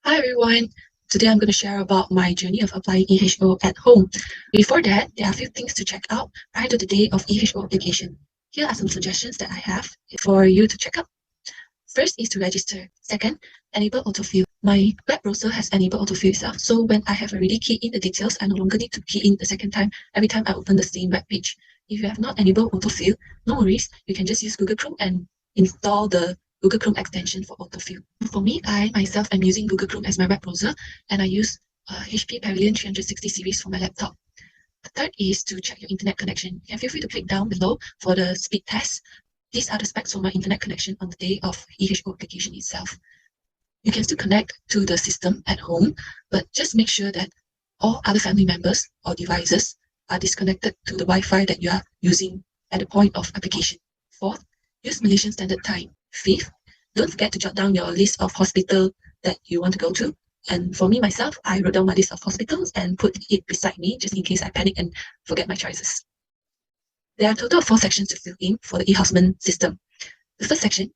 Hi everyone, today I'm going to share about my journey of applying eHO at home. Before that, there are a few things to check out prior to the day of eHO application. Here are some suggestions that I have for you to check out. First is to register. Second, enable autofill. My web browser has enabled autofill itself, so when I have already keyed in the details, I no longer need to key in the second time every time I open the same web page. If you have not enabled autofill, no worries, you can just use Google Chrome and install the Google Chrome extension for autofill. For me, I myself am using Google Chrome as my web browser, and I use HP Pavilion 360 series for my laptop. The third is to check your internet connection. You can feel free to click down below for the speed test. These are the specs for my internet connection on the day of eHO application itself. You can still connect to the system at home, but just make sure that all other family members or devices are disconnected to the Wi-Fi that you are using at the point of application. Fourth, use Malaysian Standard Time. Fifth, don't forget to jot down your list of hospitals that you want to go to. And for me, myself, I wrote down my list of hospitals and put it beside me just in case I panic and forget my choices. There are a total of 4 sections to fill in for the E-Housemen system. The first section,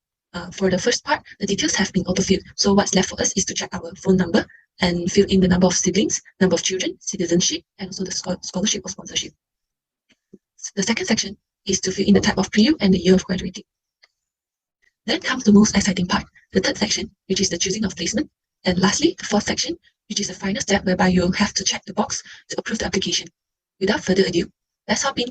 for the first part, the details have been auto-filled. So what's left for us is to check our phone number and fill in the number of siblings, number of children, citizenship, and also the scholarship or sponsorship. The second section is to fill in the type of PU and the year of graduating. Then comes the most exciting part, the third section, which is the choosing of placement. And lastly, the fourth section, which is the final step whereby you have to check the box to approve the application. Without further ado, let's hop in.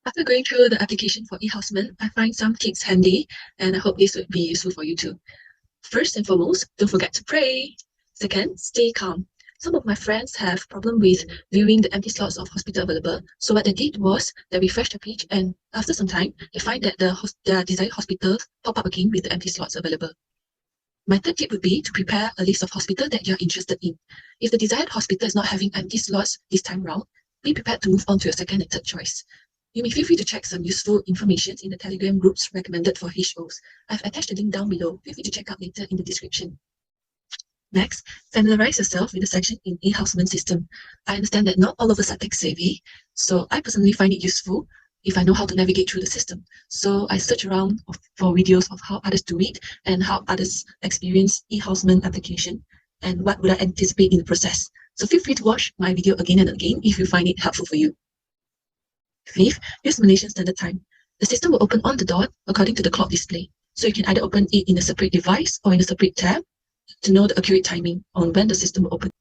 After going through the application for eHousemen, I find some tips handy, and I hope this would be useful for you too. First and foremost, don't forget to pray. Second, stay calm. Some of my friends have problem with viewing the empty slots of hospital available. So what they did was they refreshed the page, and after some time, they find that their desired hospitals pop up again with the empty slots available. My third tip would be to prepare a list of hospitals that you're interested in. If the desired hospital is not having empty slots this time round, be prepared to move on to your second and third choice. You may feel free to check some useful information in the Telegram groups recommended for HOs. I've attached a link down below. Feel free to check out later in the description. Next, familiarize yourself with the section in E-Housemen system. I understand that not all of us are tech-savvy, so I personally find it useful if I know how to navigate through the system. So I search around for videos of how others do it and how others experience E-Housemen application and what would I anticipate in the process. So feel free to watch my video again and again if you find it helpful for you. Fifth, use Malaysian Standard Time. The system will open on the dot according to the clock display. So you can either open it in a separate device or in a separate tab to know the accurate timing on when the system will open.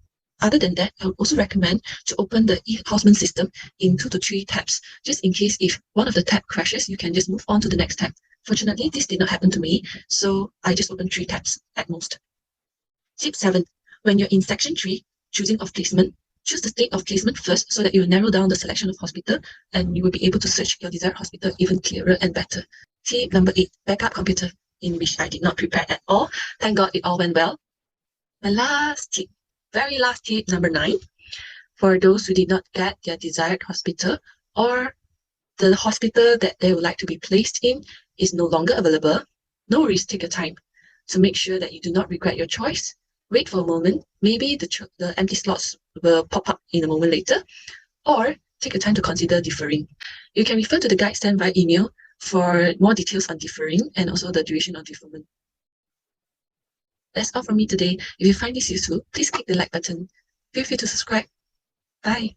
Other than that, I would also recommend to open the E-Housemen system in 2 to 3 tabs, just in case if one of the tab crashes, you can just move on to the next tab. Fortunately, this did not happen to me, so I just opened 3 tabs at most. Tip 7. When you're in section 3, choosing of placement, choose the state of placement first so that you will narrow down the selection of hospital and you will be able to search your desired hospital even clearer and better. Tip number 8. Backup computer, in which I did not prepare at all. Thank God it all went well. My last tip, very last tip, number 9. For those who did not get their desired hospital or the hospital that they would like to be placed in is no longer available, no worries, take your time to make sure that you do not regret your choice. Wait for a moment, maybe the empty slots will pop up in a moment later, or take your time to consider deferring. You can refer to the guide sent via email for more details on deferring and also the duration of deferment. That's all from me today. If you find this useful, please click the like button. Feel free to subscribe. Bye.